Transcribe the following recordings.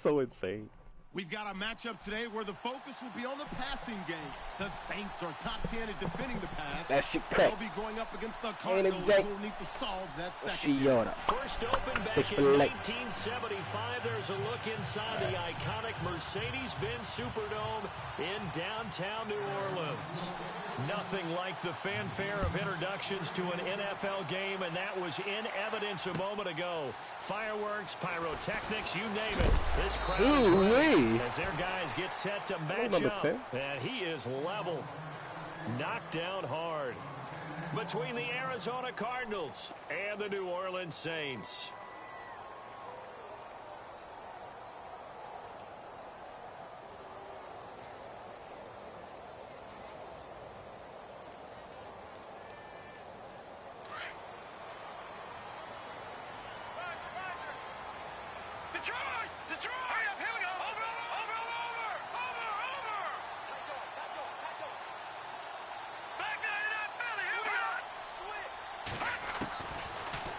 so insane. We've got a matchup today where the focus will be on the passing game. The Saints are top 10 at defending the pass. That shit crack. They'll be going up against the Cardinals, who will need to solve that second. First open back in 1975. There's a look inside the iconic Mercedes-Benz Superdome in downtown New Orleans. Nothing like the fanfare of introductions to an NFL game, and that was in evidence a moment ago. Fireworks, pyrotechnics, you name it. This crowd is ready as their guys get set to match up. And he is leveled. Knocked down hard. Between the Arizona Cardinals and the New Orleans Saints.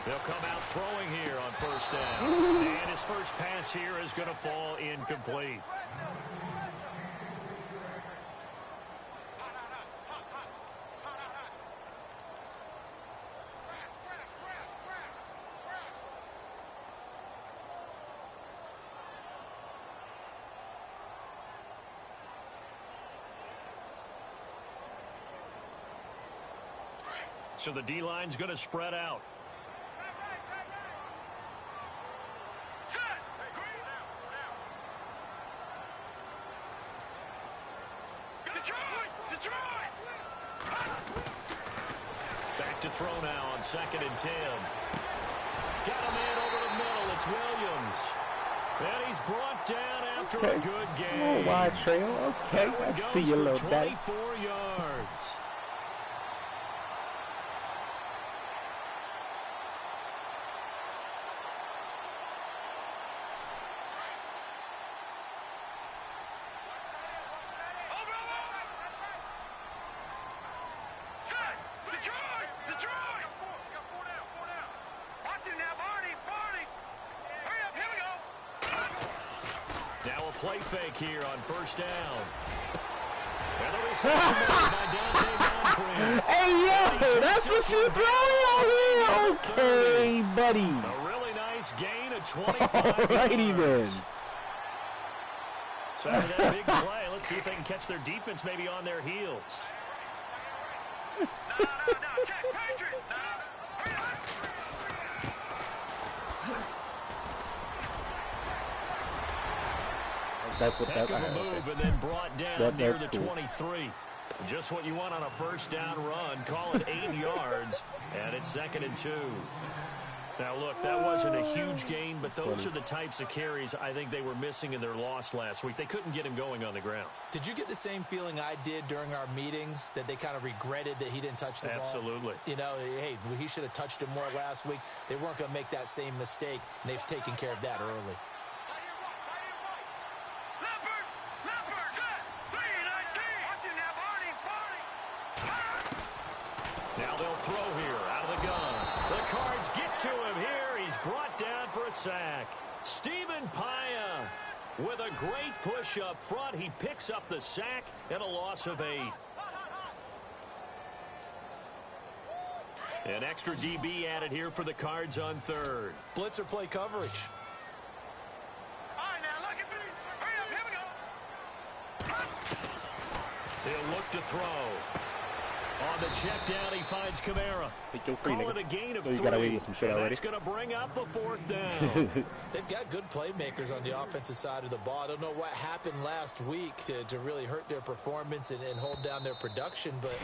They'll come out throwing here on first down. And his first pass here is going to fall incomplete. So the D-line's going to spread out. Back to throw now on 2nd and 10. Got a man over the middle. It's Williams. And he's brought down after a good game. Oh, wide trail. Okay, I see you, little daddy. 24 yards. Now a play fake here on first down. And the reception made by Dante Moncrief. Hey, yo, that's what you're throwing on here. Okay, buddy. A really nice gain of 25 Alrighty yards. then. So after that big play, let's see if they can catch their defense maybe on their heels. That's what Heck of a move and then brought down near the 23. Just what you want on a first down run. Call it 8 yards, and it's 2nd and 2. Now, look, that wasn't a huge gain, but those are the types of carries I think they were missing in their loss last week. They couldn't get him going on the ground. Did you get the same feeling I did during our meetings, that they kind of regretted that he didn't touch the ball? Absolutely. You know, hey, he should have touched him more last week. They weren't going to make that same mistake, and they've taken care of that early. Now they'll throw here out of the gun. The Cards get to him here. He's brought down for a sack. Stephen Paya with a great push up front. He picks up the sack and a loss of 8. An extra DB added here for the Cards on 3rd. Blitzer play coverage. He'll look to throw. On the check down, he finds Kamara. Call it a gain of 3. That's going to bring up a 4th down. They've got good playmakers on the offensive side of the ball. I don't know what happened last week to really hurt their performance and hold down their production, but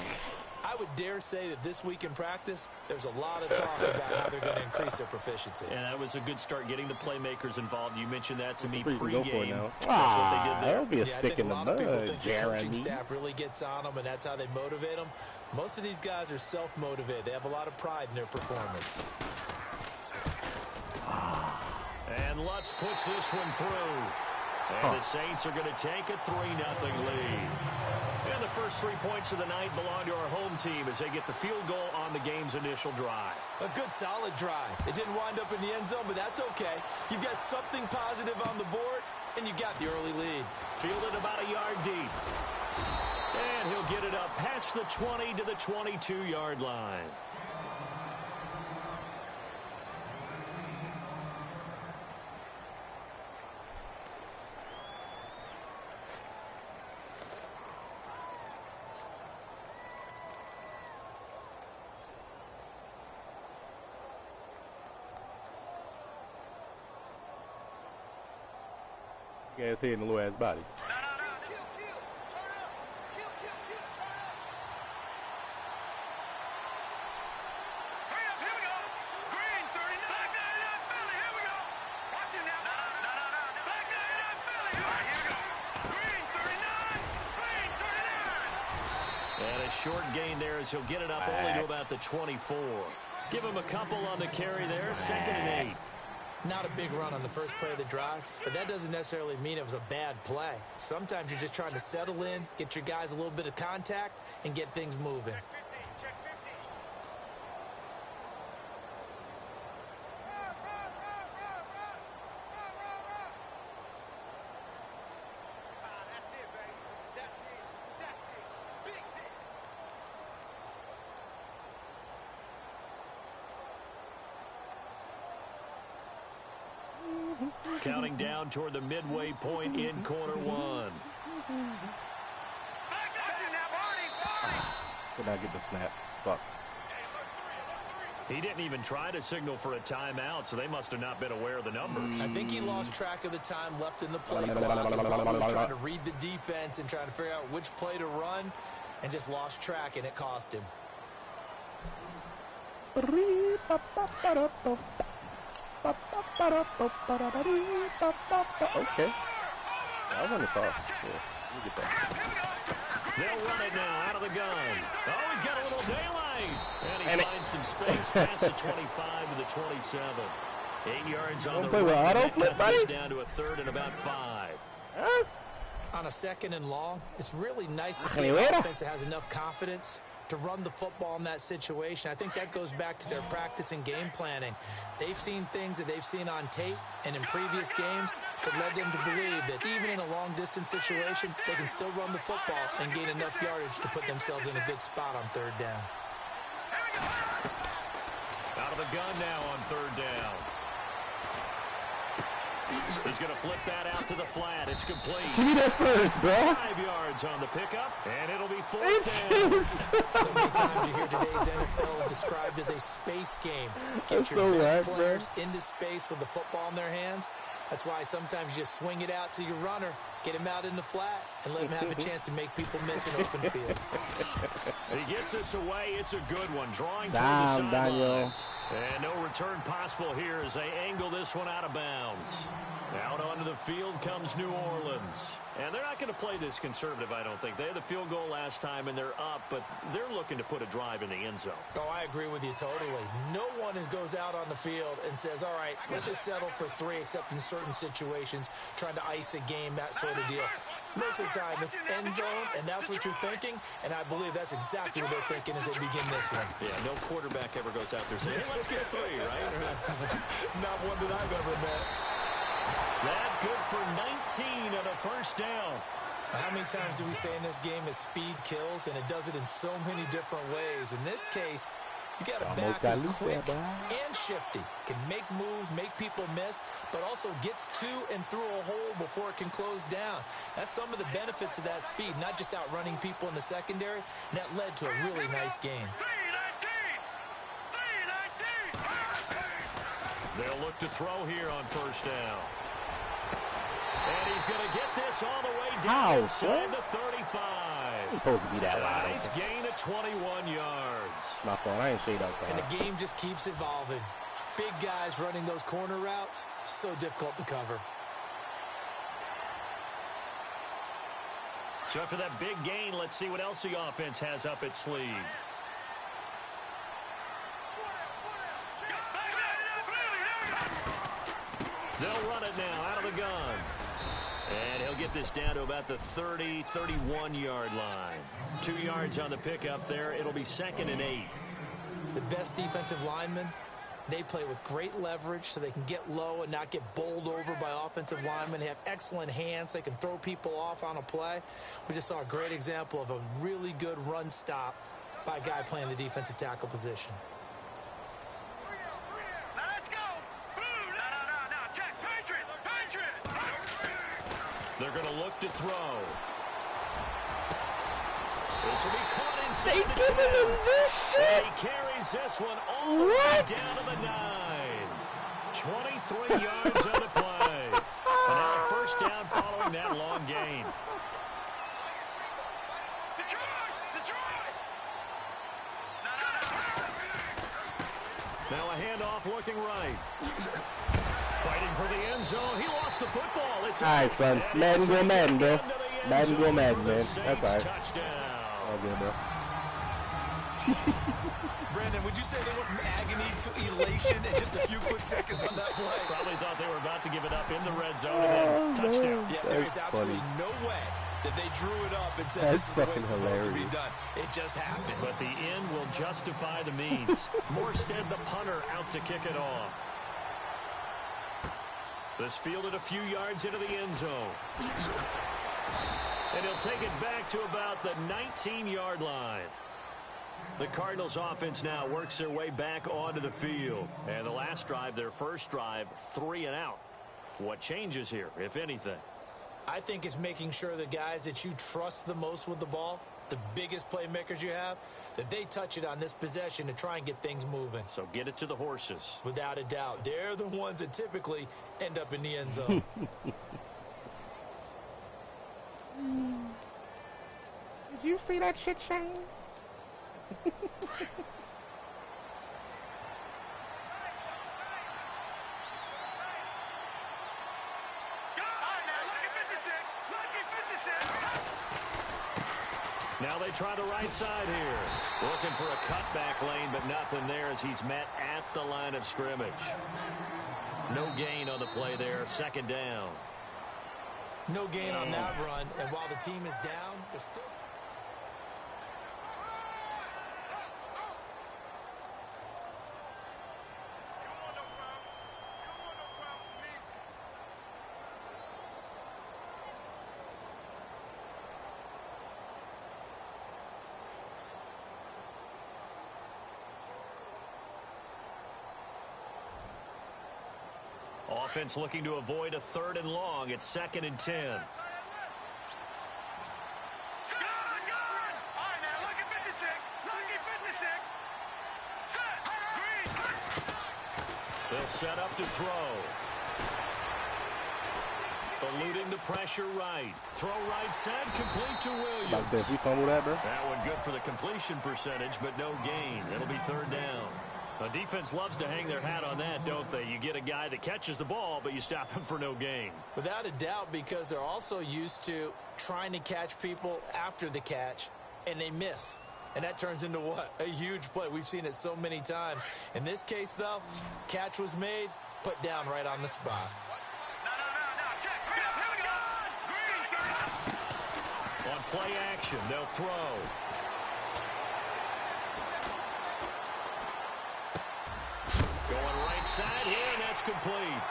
I would dare say that this week in practice, there's a lot of talk about how they're going to increase their proficiency. And that was a good start getting the playmakers involved. You mentioned that to me pregame. That's what they did there. That'll be a stick in the mud, Jeremy. I think a lot of people think the coaching staff really gets on them, and that's how they motivate them. Most of these guys are self-motivated. They have a lot of pride in their performance. And Lutz puts this one through. And the Saints are going to take a 3-0 lead. And the first 3 points of the night belong to our home team as they get the field goal on the game's initial drive. A good, solid drive. It didn't wind up in the end zone, but that's okay. You've got something positive on the board. and you got the early lead. Fielded about a yard deep. And he'll get it up past the 20 to the 22-yard line. Ass head and the little ass body. And a short gain there as he'll get it up only to about the 24. Give him a couple on the carry there, 2nd and 8. Not a big run on the first play of the drive, but that doesn't necessarily mean it was a bad play. Sometimes you're just trying to settle in, get your guys a little bit of contact, and get things moving. Counting down toward the midway point in quarter one. Did not get the snap. Fuck. He didn't even try to signal for a timeout, so they must have not been aware of the numbers. I think he lost track of the time left in the play clock. He probably was trying to read the defense and trying to figure out which play to run and just lost track, and it cost him. Okay. I want to talk. Yeah, let me get that. They'll run it now out of the gun. Oh, he's got a little daylight. And he finds some space past the 25 to the 27. 8 yards on the run. That cuts us down to a 3rd and about 5. Huh? On a 2nd and long, it's really nice to see an offense that has enough confidence to run the football in that situation. I think that goes back to their practice and game planning. They've seen things that they've seen on tape and in previous games that led them to believe that even in a long-distance situation, they can still run the football and gain enough yardage to put themselves in a good spot on 3rd down. Out of the gun now on 3rd down. He's going to flip that out to the flat. It's complete. Give me that first, bro. 5 yards on the pickup, and it'll be 4th down. So many times you hear today's NFL described as a space game. Get your best players into space with the football in their hands. That's why sometimes you just swing it out to your runner, get him out in the flat, and let him have a chance to make people miss an open field. He gets this away. It's a good one. Drawing toward the sidelines. And no return possible here as they angle this one out of bounds. Out onto the field comes New Orleans. And they're not going to play this conservative, I don't think. They had the field goal last time, and they're up, but they're looking to put a drive in the end zone. Oh, I agree with you totally. No one goes out on the field and says, all right, let's just settle for 3, except in certain situations, trying to ice a game, that sort of deal. Most of the time, it's end zone, and that's what you're thinking, and I believe that's exactly what they're thinking as they begin this one. Yeah, no quarterback ever goes out there saying, hey, let's get 3, right? Not one that I've ever met. That good for 19 on a 1st down. How many times do we say in this game that speed kills, and it does it in so many different ways? In this case, you got a back who's quick and shifty, can make moves, make people miss, but also gets to and through a hole before it can close down. That's some of the benefits of that speed, not just outrunning people in the secondary, and that led to a really nice game. They'll look to throw here on 1st down. And he's going to get this all the way down inside the 35. It's supposed to be that wide. Nice gain of 21 yards. My fault. I ain't say that. And the game just keeps evolving. Big guys running those corner routes, so difficult to cover. So after that big gain, let's see what else the offense has up its sleeve. They'll run it now out of the gun. And he'll get this down to about the 30, 31-yard line. 2 yards on the pickup there. It'll be 2nd and 8. The best defensive linemen They play with great leverage so they can get low and not get bowled over by offensive linemen. They have excellent hands. They can throw people off on a play. We just saw a great example of a really good run stop by a guy playing the defensive tackle position. Let's go. No. Check. Patriot. They're going to look to throw. This will be caught inside They the giving 10. him this shit. He carries this one all the way down to the 9. 23 yards on the play. And now a first down following that long gain. Detroit. Now a handoff looking right. Fighting for the end zone. He lost the football. It's All right, son. Madden go Madden, bro. Madden go Madden, man. That's all right. Touchdown. All good, bro. Brandon, would you say they went from agony to elation in just a few quick seconds on that play? Probably thought they were about to give it up in the red zone and then touchdown. Yeah, there is That's absolutely funny. no way that they drew it up and said That's this is the way fucking it's supposed to be hilarious. done. It just happened. But the end will justify the means. Morstead, the punter, out to kick it off. This fielded a few yards into the end zone. And he'll take it back to about the 19-yard line. The Cardinals offense now works their way back onto the field. And the last drive, their first drive, 3 and out. What changes here, if anything? I think it's making sure the guys that you trust the most with the ball, the biggest playmakers you have, that they touch it on this possession to try and get things moving. So get it to the horses. Without a doubt. They're the ones that typically end up in the end zone. Did you see that shit, Shane? Now they try the right side here. Looking for a cutback lane, but nothing there as he's met at the line of scrimmage. No gain on the play there. Second down. No gain on that run. And while the team is down, they're still... Offense looking to avoid a 3rd and long. It's 2nd and 10. They'll set up to throw. Eluding the pressure right. Throw right side, complete to Williams. We fumble that, bro. That one good for the completion percentage, but no gain. It'll be 3rd down. The defense loves to hang their hat on that, don't they? You get a guy that catches the ball, but you stop him for no gain. Without a doubt, because they're also used to trying to catch people after the catch, and they miss. And that turns into what? A huge play. We've seen it so many times. In this case, though, catch was made, put down right on the spot. On play action, they'll throw. Going right side here, and that's complete.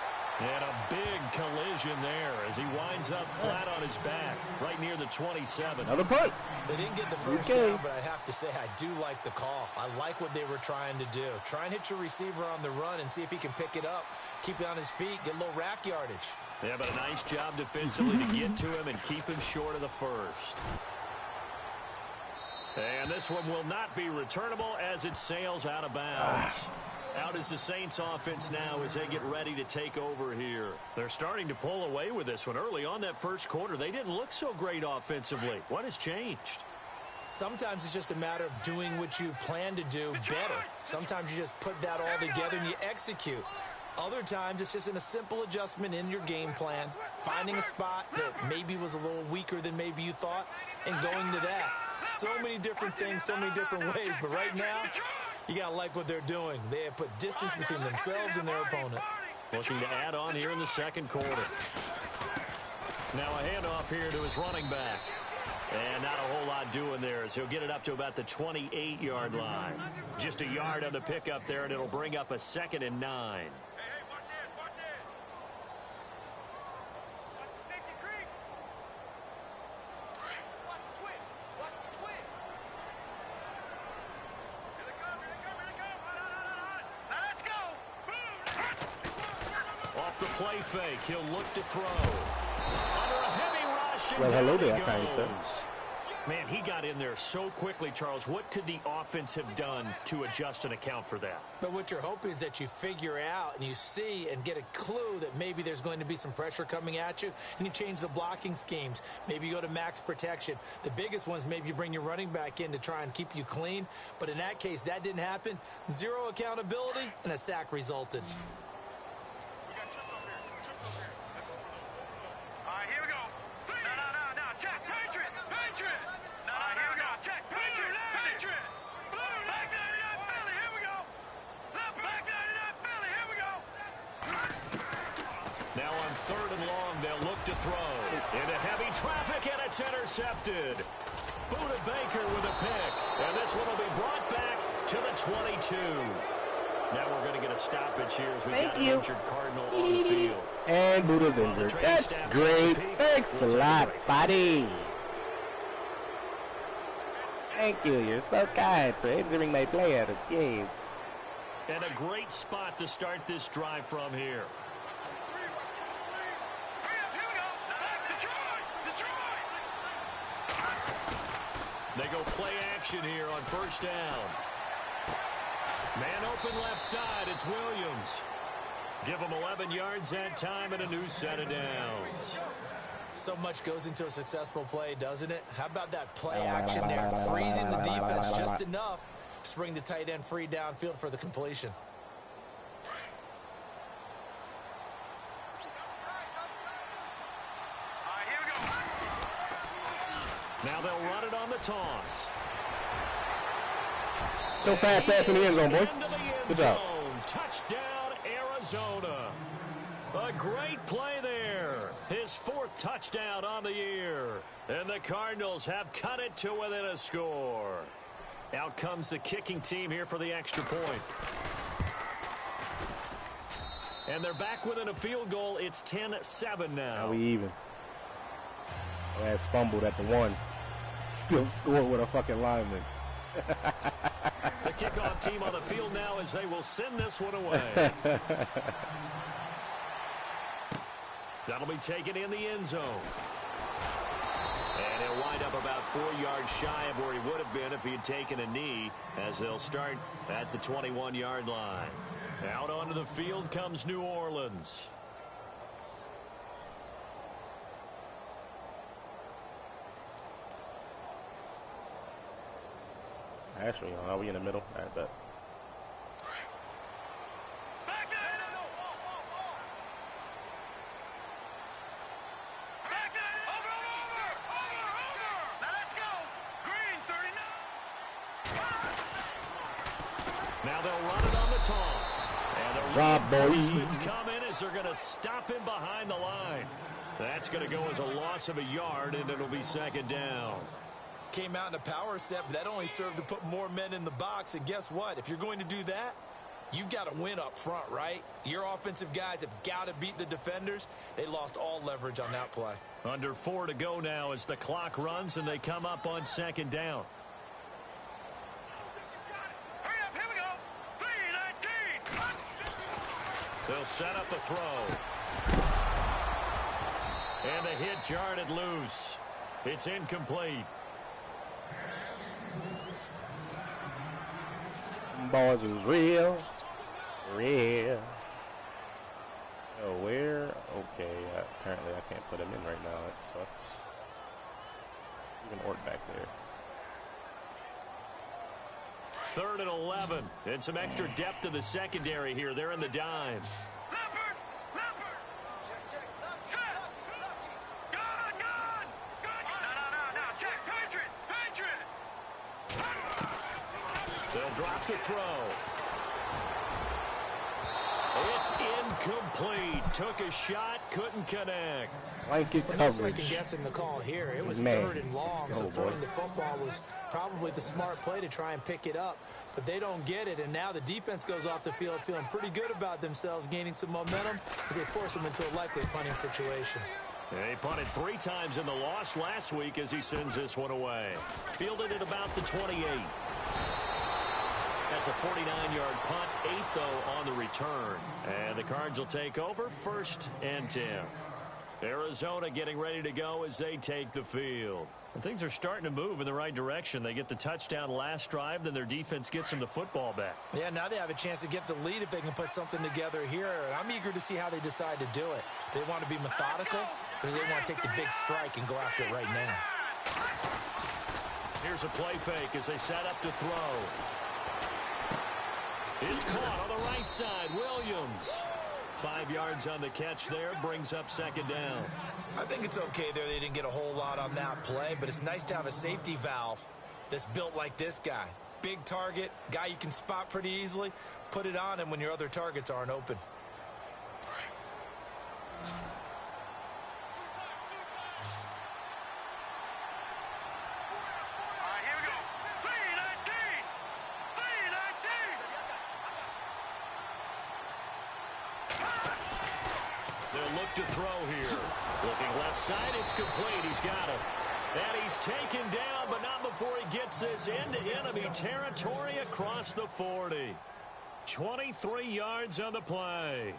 And a big collision there as he winds up flat on his back, right near the 27. Another punt. They didn't get the first down, but I have to say I do like the call. I like what they were trying to do. Try and hit your receiver on the run and see if he can pick it up, keep it on his feet, get a little rack yardage. Yeah, but a nice job defensively to get to him and keep him short of the first. And this one will not be returnable as it sails out of bounds. Out is the Saints offense now as they get ready to take over here. They're starting to pull away with this one. Early on that first quarter, they didn't look so great offensively. What has changed? Sometimes it's just a matter of doing what you plan to do better. Sometimes you just put that all together and you execute. Other times it's just in a simple adjustment in your game plan, finding a spot that maybe was a little weaker than maybe you thought, and going to that. So many different things, so many different ways, but right now, you got to like what they're doing. They have put distance between themselves and their opponent. Looking to add on here in the second quarter. Now a handoff here to his running back. And not a whole lot doing there, as he'll get it up to about the 28-yard line. Just a yard on the pickup there, and it'll bring up a 2nd and 9. Play fake. He'll look to throw. Under a heavy rush, and down he goes. Man, he got in there so quickly, Charles. What could the offense have done to adjust and account for that? But what you're hoping is that you figure out and you see and get a clue that maybe there's going to be some pressure coming at you, and you change the blocking schemes. Maybe you go to max protection. The biggest ones, maybe you bring your running back in to try and keep you clean. But in that case, that didn't happen. Zero accountability, and a sack resulted. Now on 3rd and long, they'll look to throw. Into heavy traffic, and it's intercepted. Buda Baker with a pick. And this one will be brought back to the 22. Now we're going to get a stoppage here as we got an injured Cardinal on the field. And Buda's injured. That's great. Thanks a lot, buddy. Thank you. You're so kind for injuring my players. Yes. And a great spot to start this drive from here. They go play action here on 1st down. Man open left side. It's Williams. Give him 11 yards that time and a new set of downs. So much goes into a successful play, doesn't it? How about that play action there? Freezing the defense just enough to bring the tight end free downfield for the completion. Now they'll run it on the toss. Go fast in the end zone, boy. Good job. Touchdown, Arizona. A great play there. His 4th touchdown on the year. And the Cardinals have cut it to within a score. Out comes the kicking team here for the extra point. And they're back within a field goal. It's 10-7 now. Now we even. Last fumbled at the 1. Still score with a fucking lineman. The kickoff team on the field now as they will send this one away. That'll be taken in the end zone. And he'll wind up about 4 yards shy of where he would have been if he had taken a knee, as they'll start at the 21-yard line. Out onto the field comes New Orleans. Actually, are we in the middle? I bet. Now they'll run it on the toss. And the reinforcements come in as they're going to stop him behind the line. That's going to go as a loss of a yard, and it'll be 2nd down. Came out in a power set, but that only served to put more men in the box. And guess what? If you're going to do that, you've got to win up front, right? Your offensive guys have got to beat the defenders. They lost all leverage on that play. Under 4 to go now as the clock runs, and they come up on 2nd down. Hurry up, here we go. 3-19. They'll set up a throw. And the hit jarred it loose. It's incomplete. Boys is real. Oh, where? Okay, apparently I can't put him in right now. That sucks. Even Ort back there. 3rd and 11. And some extra depth to the secondary here. They're in the dime. Leopard! Check. Set! Gun! No. Check. Patriot! They'll drop to throw. It's incomplete. Took a shot, couldn't connect. Blanket No coverage. second guessing the call here. It was Man. 3rd and long, so throwing the football was probably the smart play to try and pick it up. But they don't get it, and now the defense goes off the field feeling pretty good about themselves, gaining some momentum as they force them into a likely punting situation. He punted 3 times in the loss last week as he sends this one away. Fielded at about the 28. That's a 49-yard punt, 8 though on the return. And the Cards will take over 1st and 10. Arizona getting ready to go as they take the field. And things are starting to move in the right direction. They get the touchdown last drive, then their defense gets them the football back. Yeah, now they have a chance to get the lead if they can put something together here. And I'm eager to see how they decide to do it. Do they want to be methodical, or do they want to take the big strike and go after it right now? Here's a play fake as they set up to throw. It's caught on the right side. Williams. 5 yards on the catch there, brings up 2nd down. I think it's okay there. They didn't get a whole lot on that play, but it's nice to have a safety valve that's built like this guy. Big target, guy you can spot pretty easily. Put it on him when your other targets aren't open. To throw here. Looking left side, it's complete. He's got it. And he's taken down, but not before he gets this into enemy territory across the 40. 23 yards on the play.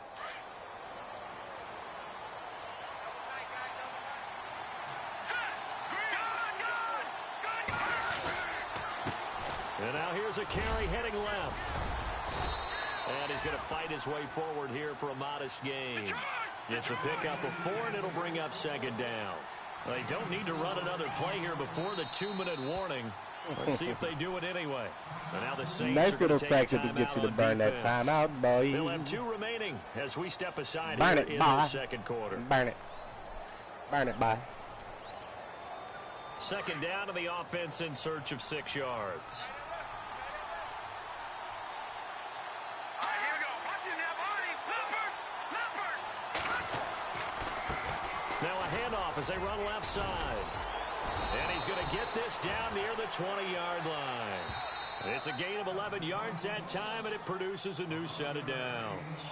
And now here's a carry heading left. And he's going to fight his way forward here for a modest gain. It's a pickup of 4, and it'll bring up 2nd down. They don't need to run another play here before the 2-minute warning. Let's see if they do it anyway. And now the Saints Nice are little take a tactic to get you to timeout burn on that defense. timeout, boy. They'll have 2 remaining as we step aside Burn here it, in boy. the 2nd quarter. Burn it. Burn it, bye. 2nd down to the offense in search of 6 yards. Now a handoff as they run left side. And he's going to get this down near the 20-yard line. It's a gain of 11 yards that time, and it produces a new set of downs.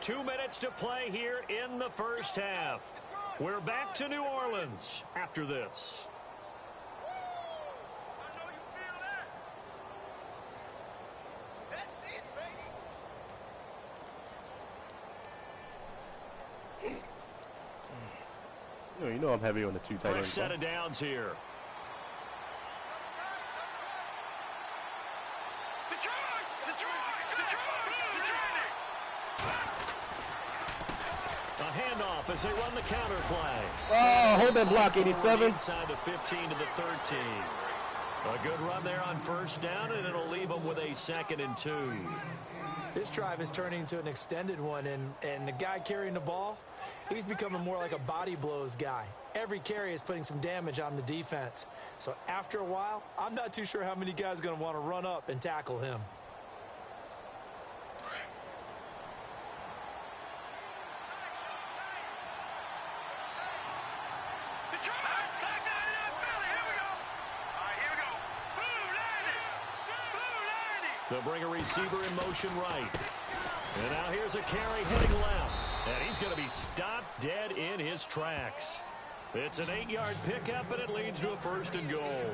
2 minutes to play here in the first half. We're back to New Orleans after this. You know I'm heavy on the 2 tight ends. First set of downs here. A handoff as they run the counter play. Oh, hold that block, 87. Inside the 15 to the 13. A good run there on 1st down, and it'll leave them with a 2nd and 2. This drive is turning into an extended one, and the guy carrying the ball, he's becoming more like a body blows guy. Every carry is putting some damage on the defense. So after a while, I'm not too sure how many guys are going to want to run up and tackle him. They'll bring a receiver in motion right. And now here's a carry heading left. And he's going to be stopped dead in his tracks. It's an 8-yard pickup, and it leads to a 1st and goal.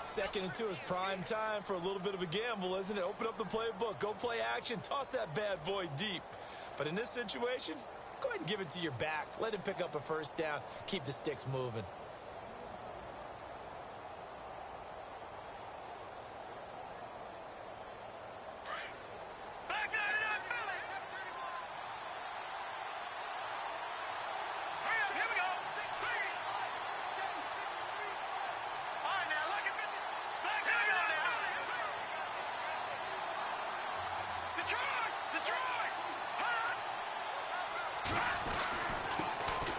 2nd and 2 is prime time for a little bit of a gamble, isn't it? Open up the playbook, go play action, toss that bad boy deep. But in this situation, go ahead and give it to your back. Let him pick up a 1st down, keep the sticks moving.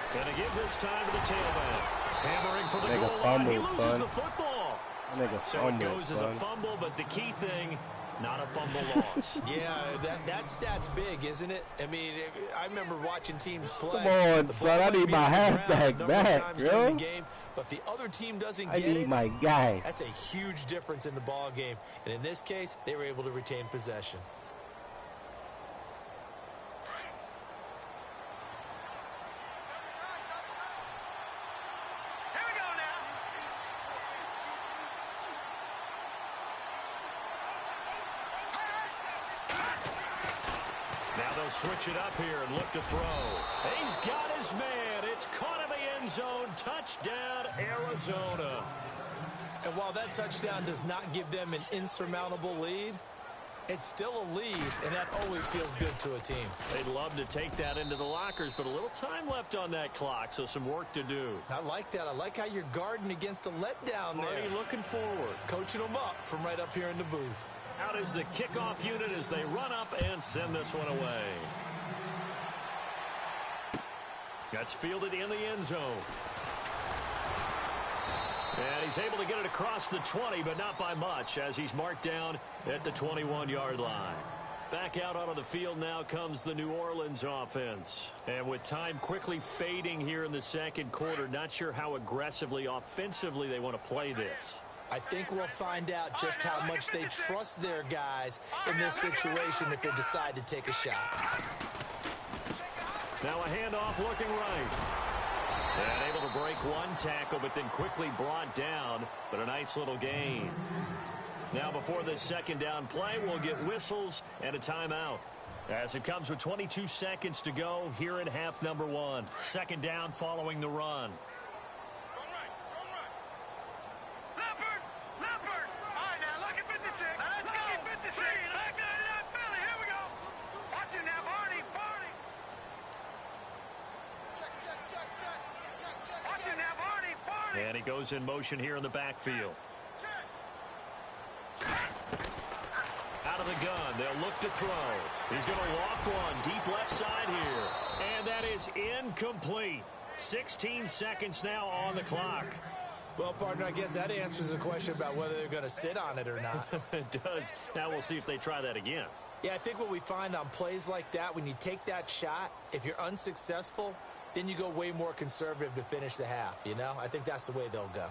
And to give this time to the tailback. Hammering for the Nigga goal line. He fumbled, loses son. the football. Nigga So it fumbled, goes as a son. fumble, but the key thing, not a fumble loss. Yeah, that stat's big, isn't it? I mean, I remember watching teams play. Come on, son. I need my halfback back, bro. But the other team doesn't I get it. need my guy. That's a huge difference in the ball game. And in this case, they were able to retain possession. Here we go now. Now they'll switch it up here and look to throw. He's got his man. It's caught in the end zone. Touchdown, Arizona. And while that touchdown does not give them an insurmountable lead, it's still a lead, and that always feels good to a team. They'd love to take that into the lockers, but a little time left on that clock, so some work to do. I like that. I like how you're guarding against a letdown there. Already looking forward. Coaching them up from right up here in the booth. Out is the kickoff unit as they run up and send this one away. That's fielded in the end zone. And he's able to get it across the 20, but not by much, as he's marked down at the 21-yard line. Back out onto the field now comes the New Orleans offense. And with time quickly fading here in the second quarter, not sure how aggressively, offensively they want to play this. I think we'll find out just how much they trust their guys in this situation if they decide to take a shot. Now a handoff looking right. And able to break one tackle, but then quickly brought down, but a nice little gain. Now before this second down play, we'll get whistles and a timeout. As it comes with 22 seconds to go here in half number one. Second down following the run. And he goes in motion here in the backfield. Out of the gun, they'll look to throw. He's going to loft one deep left side here. And that is incomplete. 16 seconds now on the clock. Well, partner, I guess that answers the question about whether they're going to sit on it or not. It does. Now we'll see if they try that again. Yeah, I think what we find on plays like that, when you take that shot, if you're unsuccessful, then you go way more conservative to finish the half, you know? I think that's the way they'll go.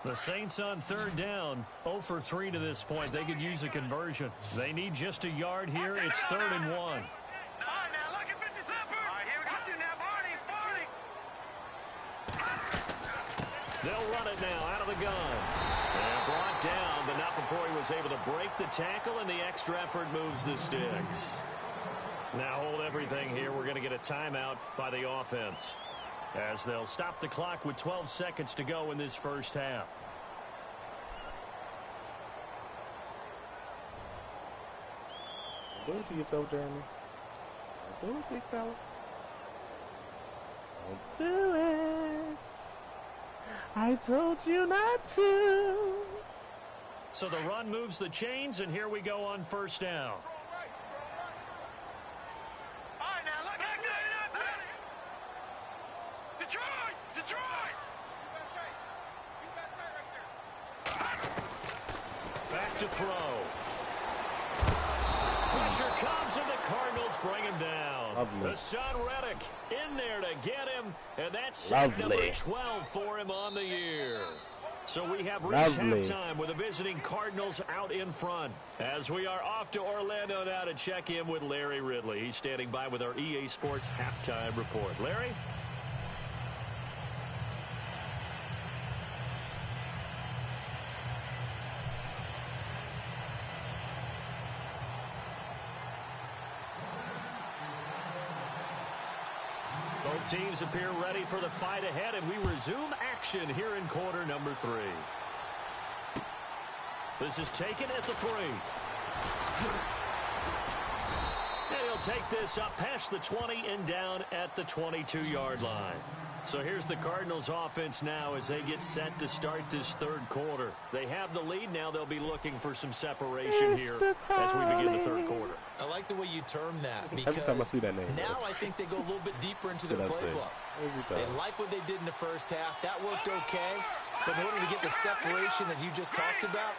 The Saints on third down, 0 for 3 to this point. They could use a conversion. They need just a yard here. It's 3rd and 1. They'll run it now out of the gun. And brought down, but not before he was able to break the tackle, and the extra effort moves the sticks. Now hold everything here. We're going to get a timeout by the offense, as they'll stop the clock with 12 seconds to go in this first half. Do it to yourself, Jeremy. Do it, big fella. Don't do it. I told you not to. So the run moves the chains, and here we go on first down. Back to throw. Pressure comes, and the Cardinals bring him down. Lovely. The son Reddick in there to get him, and that's sack number 12 for him on the year. So we have reached halftime with the visiting Cardinals out in front, as we are off to Orlando now to check in with Larry Ridley. He's standing by with our EA Sports halftime report. Larry? Both teams appear ready for the fight ahead, and we resume action here in quarter number 3. This is taken at the 3. And he'll take this up past the 20 and down at the 22-yard line. So here's the Cardinals offense now as they get set to start this third quarter. They have the lead now. They'll be looking for some separation here as we begin the third quarter. I like the way you term that, because now I think they go a little bit deeper into their playbook. They like what they did in the first half. That worked okay. But in order to get the separation that you just talked about,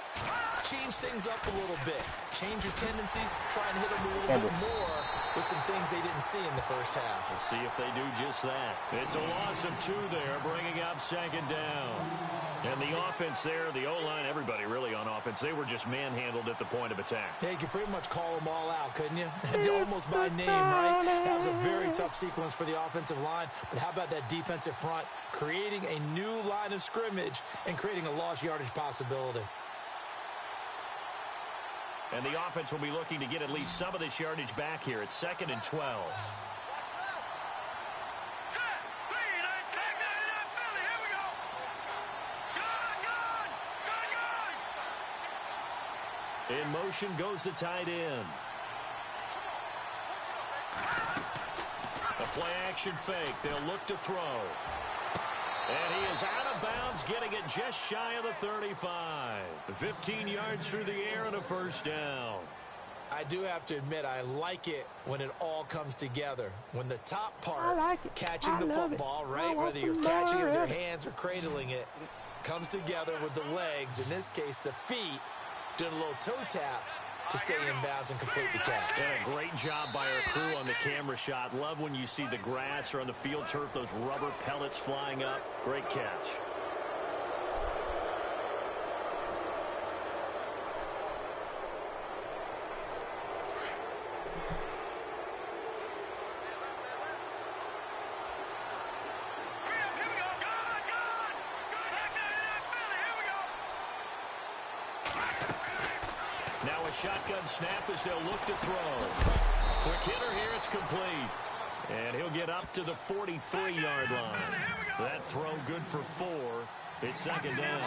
change things up a little bit. Change your tendencies, try and hit them a little bit more with some things they didn't see in the first half. Let's see if they do just that. It's a loss of 2 there, bringing up second down. And the offense there, the O-line, everybody really on offense, they were just manhandled at the point of attack. Yeah, you could pretty much call them all out, couldn't you? Almost by name, right? That was a very tough sequence for the offensive line. But how about that defensive front creating a new line of scrimmage and creating a lost yardage possibility? And the offense will be looking to get at least some of this yardage back here. It's 2nd and 12. In motion goes the tight end. A play-action fake. They'll look to throw. And he is out of bounds, getting it just shy of the 35. 15 yards through the air and a first down. I do have to admit, I like it when it all comes together. When the top part, catching the football, right, whether you're catching it with your hands or cradling it, comes together with the legs, in this case the feet, doing a little toe tap to stay in bounds and complete the catch. And a great job by our crew on the camera shot. Love when you see the grass or on the field turf, those rubber pellets flying up. Great catch. Now a shotgun snap as they'll look to throw. Quick hitter here, it's complete. And he'll get up to the 43-yard line. That throw good for 4. It's second down.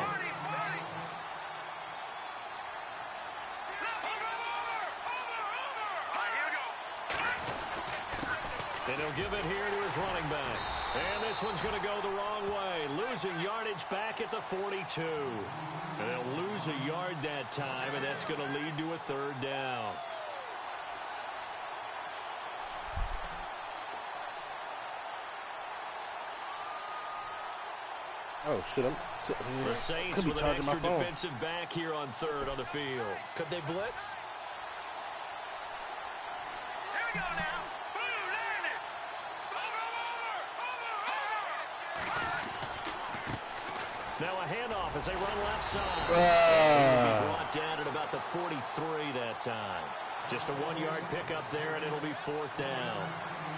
And he'll give it here to his running back. And this one's going to go the wrong way. Losing yardage back at the 42. And they'll lose a yard that time, and that's going to lead to a third down. Oh, shit. The Saints with an extra defensive back here on third on the field. Could they blitz? Here we go now. Now a handoff as they run left side. He'll be brought down at about the 43 that time. Just a 1-yard pickup there, and it'll be 4th down.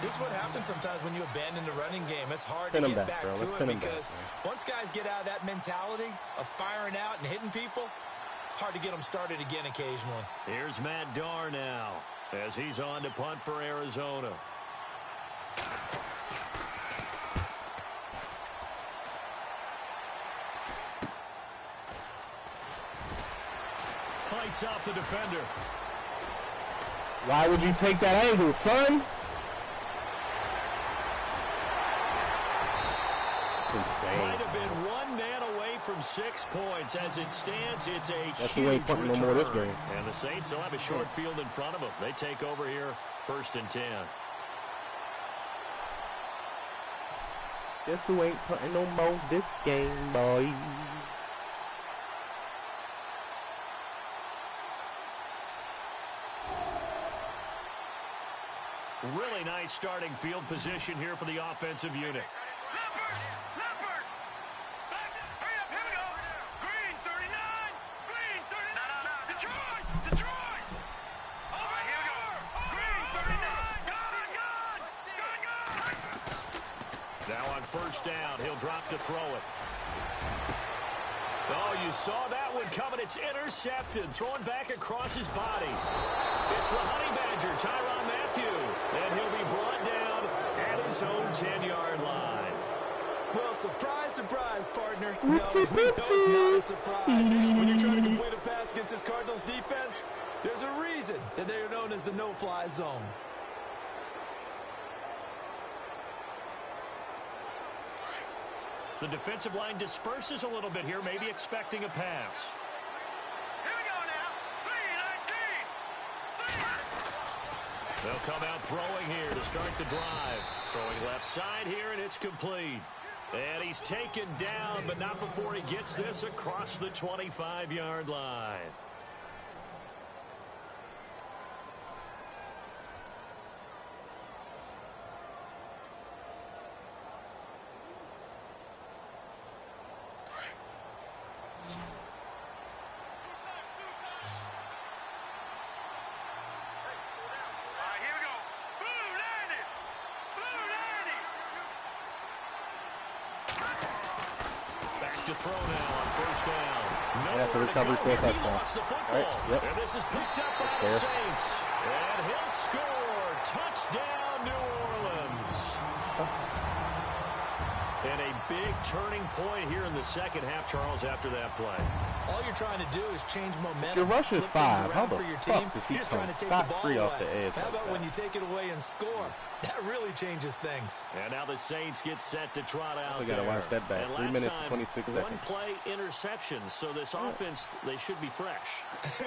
This is what happens sometimes when you abandon the running game. It's hard to get back to it because once guys get out of that mentality of firing out and hitting people, hard to get them started again occasionally. Here's Matt Darr now as he's on to punt for Arizona. Fights off the defender. Why would you take that angle, son? It's insane. Might have been 1 man away from 6 points. As it stands, it's a That's huge the way punting no more this game. And the Saints will have a short field in front of them. They take over here, 1st and 10. Guess who ain't punting no more this game, boy? Really nice starting field position here for the offensive unit. Leopard! Hurry up, here we go! Green 39! Green 39! No. Detroit! All right, here we go! Green 39! Good! Now on 1st down, he'll drop to throw it. Oh, you saw that one coming. It's intercepted. Thrown back across his body. It's the Honey Badger, Tyrann Mathieu. And he'll be brought down at his own 10-yard line. Well, surprise, surprise, partner. No, it's not a surprise. When you're trying to complete a pass against this Cardinals defense, there's a reason that they are known as the no-fly zone. The defensive line disperses a little bit here, maybe expecting a pass. Here we go now! 3-19! They'll come out throwing here to start the drive. Throwing left side here, and it's complete. And he's taken down, but not before he gets this across the 25-yard line. To throw now on first down. That's a recovery for a touchdown. Right? Yep. And this is picked up by the Saints. And he'll score. Touchdown, New Orleans. And a big turning point here in the second half, Charles, after that play. All you're trying to do is change momentum. Your rush is 5. How the for your fuck team. does he You're just trying to take come the ball free away. off the edge? How about like when you take it away and score? That really changes things. And now the Saints get set to trot out. We got to watch that back. And 3 last minutes, time, 26 seconds. one play interception. So this offense, they should be fresh.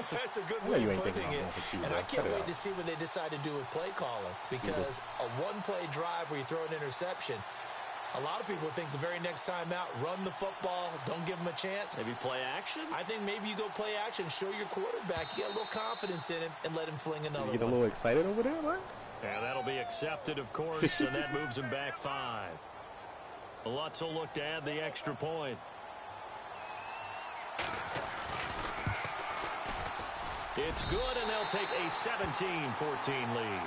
That's a good I know way you of ain't putting thinking it. about that, too, And bro. I can't Cut it wait out. to see what they decide to do with play calling. Because a one-play drive where you throw an interception, a lot of people think the very next time out, run the football, don't give them a chance. Maybe play action? I think maybe you go play action, show your quarterback, you get a little confidence in him, and let him fling another You get a one. little excited over there, man? And that'll be accepted, of course, and that moves him back 5. Lutz will look to add the extra point. It's good, and they'll take a 17-14 lead.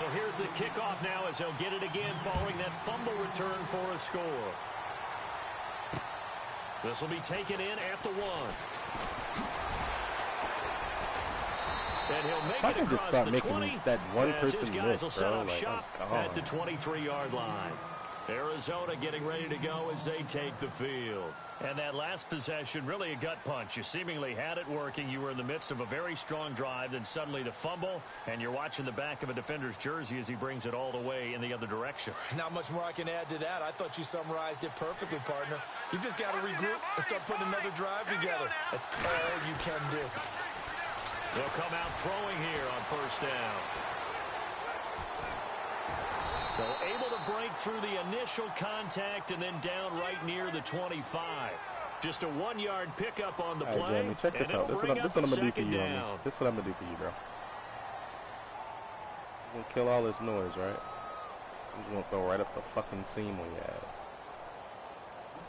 So here's the kickoff now as he'll get it again following that fumble return for a score. This will be taken in at the 1. And he'll make it across the 20. That one as his person guys miss, will set bro. up Like, shop oh, at the 23-yard line. Arizona getting ready to go as they take the field. And that last possession, really a gut punch. You seemingly had it working. You were in the midst of a very strong drive. Then suddenly the fumble, and you're watching the back of a defender's jersey as he brings it all the way in the other direction. There's not much more I can add to that. I thought you summarized it perfectly, partner. You've just got to regroup and start putting another drive together. That's all you can do. They'll come out throwing here on first down. So able to break through the initial contact and then down right near the 25. Just a 1-yard pickup on the play. All right, Jamie, check this out. This is what I'm going to do for you, homie. This is what I'm going to do for you, bro. I'm going to kill all this noise, right? I'm just going to throw right up the fucking seam on your ass.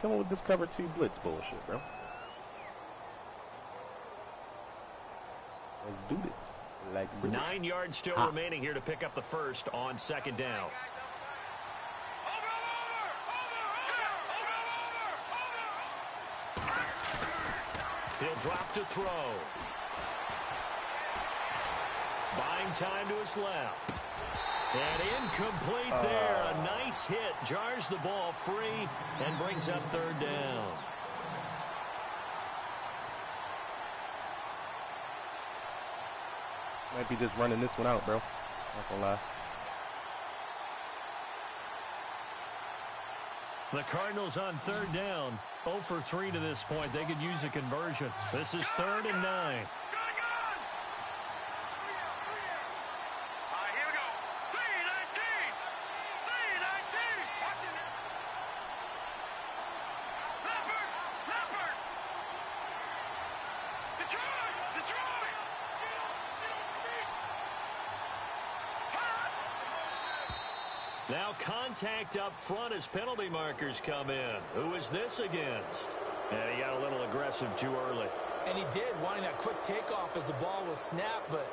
Come on with this cover 2 blitz bullshit, bro. Let's do this. Like 9 yards still remaining here to pick up the first on second down. He'll drop to throw. Buying time to his left. And incomplete there. A nice hit. Jars the ball free and brings up third down. Might be just running this one out, bro. Not gonna lie. The Cardinals on third down. 0 for 3 to this point. They could use a conversion. This is 3rd and 9. Here we go. 3-19. 3-19. Watching it. Leopard. Detroit. Now contact up front as penalty markers come in. Who is this against? And he got a little aggressive too early. And he did, wanting that quick takeoff as the ball was snapped, but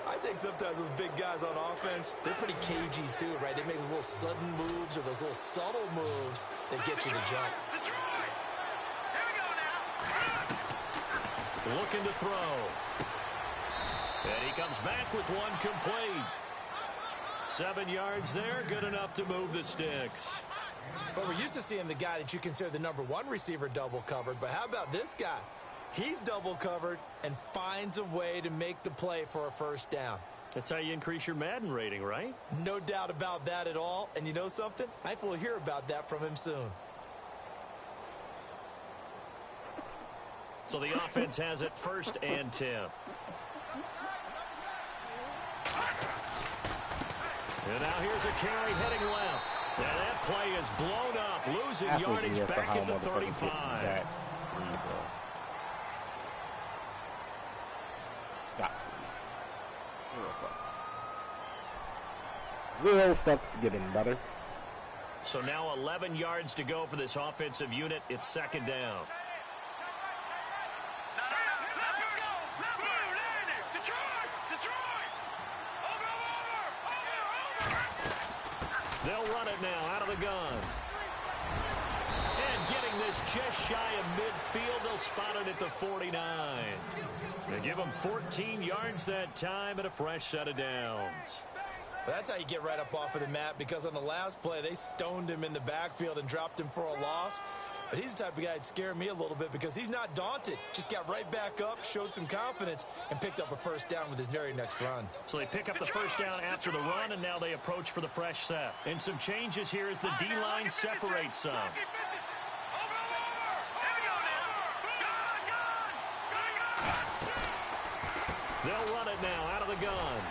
I think sometimes those big guys on offense, they're pretty cagey too, right? They make those little sudden moves or those little subtle moves that get you to jump. Detroit. Here we go now. Looking to throw. And he comes back with one complete. 7 yards there, good enough to move the sticks. But we're used to seeing the guy that you consider the #1 receiver double covered, but how about this guy? He's double covered and finds a way to make the play for a first down. That's how you increase your Madden rating, right? No doubt about that at all. And you know something? I think we'll hear about that from him soon. So the offense has it 1st and 10. And now here's a carry heading left. And that play is blown up, losing yardage back at the 35. Zero fucks given, brother. So now 11 yards to go for this offensive unit. It's second down. Let's go. Detroit. Over. They'll run it now out of the gun. And getting this just shy of midfield, they'll spot it at the 49. They give them 14 yards that time and a fresh set of downs. That's how you get right up off of the mat, because on the last play, they stoned him in the backfield and dropped him for a loss. But he's the type of guy that'd scare me a little bit because he's not daunted. Just got right back up, showed some confidence, and picked up a first down with his very next run. So they pick up the first down after the run, and now they approach for the fresh set. And some changes here as the D-line separates some. They'll run it now out of the gun.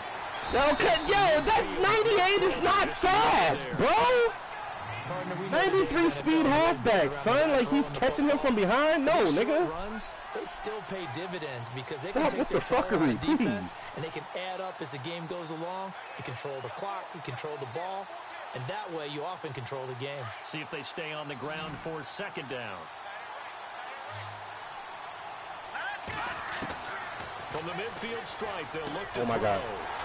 Yo, that 98 is not fast, bro. 93 speed halfback, son. Like he's catching him from behind. No, nigga. Runs, they still pay dividends because they can take their toll on defense, and they can add up as the game goes along. You control the clock, you control the ball, and that way you often control the game. See if they stay on the ground for second down. From the midfield stripe, they'll look to my throw. God.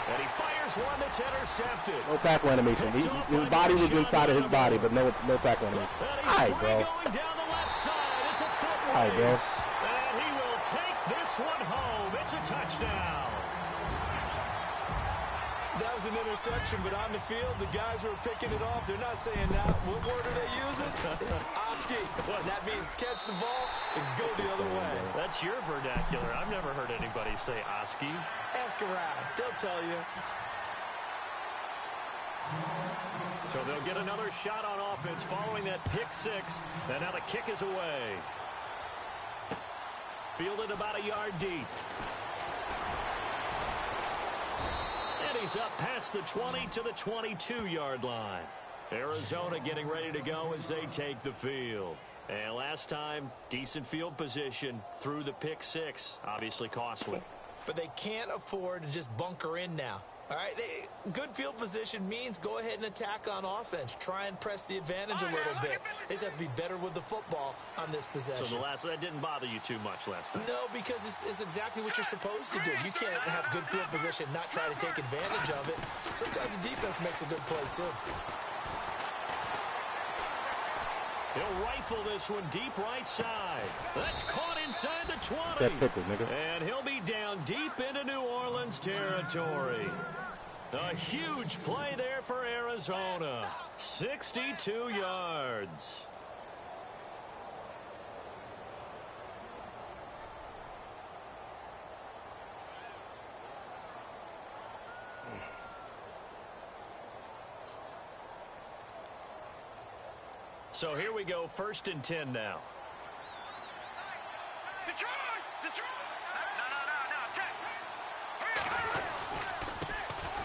And he fires one that's intercepted. No tackle animation. His body was inside of his body, but no tackle animation. All right, bro. Going down the left side. It's a foot race. All right, bro. And he will take this one home. It's a touchdown. That was an interception, but on the field, the guys who are picking it off, they're not saying that. What word are they using? It's Oski. That means catch the ball and go the other way. That's your vernacular. I've never heard anybody say Oski. Ask around. They'll tell you. So they'll get another shot on offense following that pick six. And now the kick is away. Fielded about a yard deep. And he's up past the 20 to the 22-yard line. Arizona getting ready to go as they take the field. And last time, decent field position through the pick six. Obviously costly. But they can't afford to just bunker in now. All right, good field position means go ahead and attack on offense. Try and press the advantage a little bit. They just have to be better with the football on this possession. So that didn't bother you too much last time? No, because it's exactly what you're supposed to do. You can't have good field position and not try to take advantage of it. Sometimes the defense makes a good play, too. He'll rifle this one deep right side. That's caught inside the 20. That pickles, nigga. And he'll be down deep into New Orleans territory. A huge play there for Arizona. 62 yards. So here we go, 1st and 10 now. Detroit! No, check.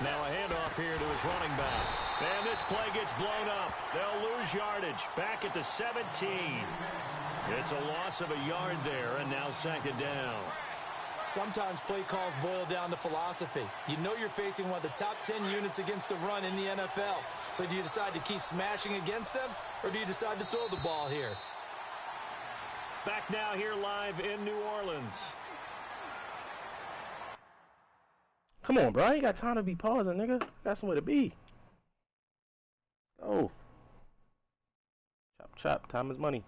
Now a handoff here to his running back. And this play gets blown up. They'll lose yardage back at the 17. It's a loss of a yard there, and now 2nd down. Sometimes play calls boil down to philosophy. You know you're facing one of the top 10 units against the run in the NFL. So do you decide to keep smashing against them, or do you decide to throw the ball here? Back now here live in New Orleans. Come on, bro. I ain't got time to be pausing, nigga. Got somewhere to be. Oh. Chop, chop. Time is money.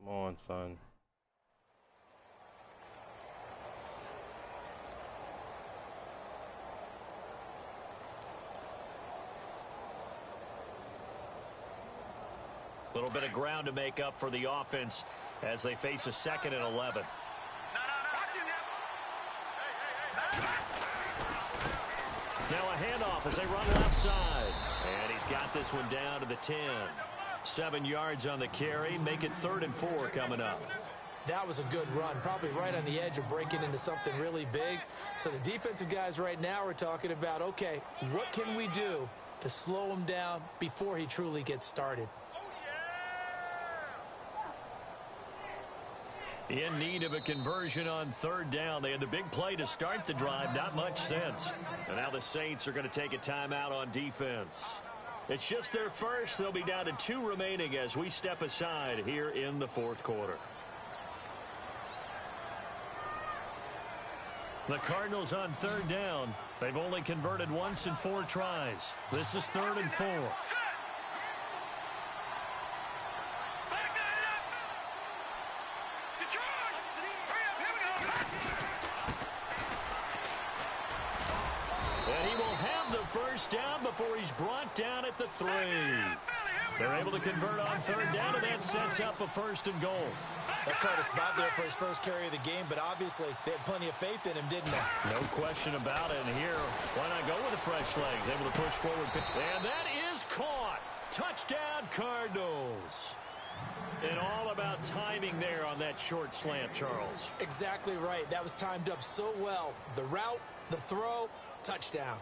Come on, son. little bit of ground to make up for the offense as they face a 2nd and 11. Now a handoff as they run left side. And he's got this one down to the 10. 7 yards on the carry. Make it 3rd and 4 coming up. That was a good run, probably right on the edge of breaking into something really big. So the defensive guys right now are talking about, okay, what can we do to slow him down before he truly gets started? In need of a conversion on 3rd down. They had the big play to start the drive. Not much sense. And now the Saints are going to take a timeout on defense. It's just their first. They'll be down to 2 remaining as we step aside here in the 4th quarter. The Cardinals on 3rd down. They've only converted once in 4 tries. This is 3rd and 4. And he will have the first down before he's brought down at the 3. They're able to convert on 3rd down, and that sets up a 1st and goal. That's quite a spot there for his first carry of the game, but obviously they had plenty of faith in him, didn't they? No question about it. And here, why not go with the fresh legs? Able to push forward. And that is caught. Touchdown, Cardinals. And all about timing there on that short slant, Charles. Exactly right. That was timed up so well. The route, the throw, touchdown.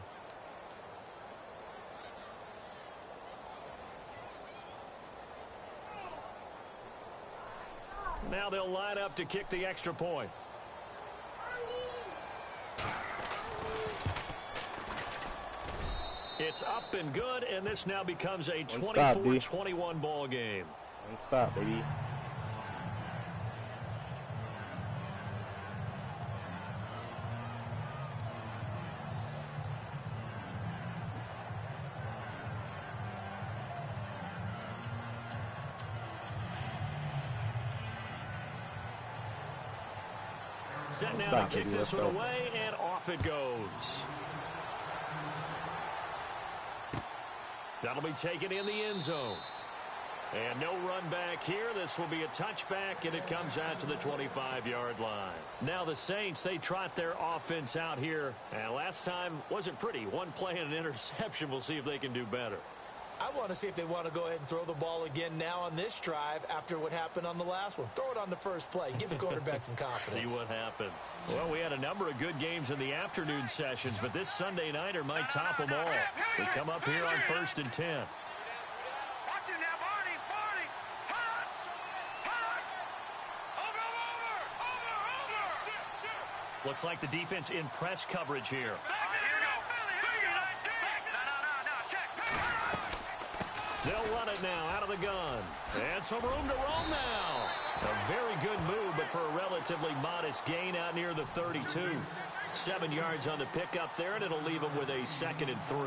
Now they'll line up to kick the extra point. It's up and good, and this now becomes a 24-21 ball game. Don't stop, baby. Set now to kick this one away, and off it goes. That'll be taken in the end zone. And no run back here. This will be a touchback, and it comes out to the 25-yard line. Now the Saints, they trot their offense out here. And last time wasn't pretty. One play and an interception. We'll see if they can do better. I want to see if they want to go ahead and throw the ball again now on this drive after what happened on the last one. Throw it on the first play. Give the quarterback some confidence. See what happens. Well, we had a number of good games in the afternoon sessions, but this Sunday nighter might top them all. We come up here on 1st and 10. Looks like the defense in press coverage here. They'll run it now out of the gun. And some room to roam now. A very good move, but for a relatively modest gain out near the 32. 7 yards on the pickup there, and it'll leave them with a 2nd and 3.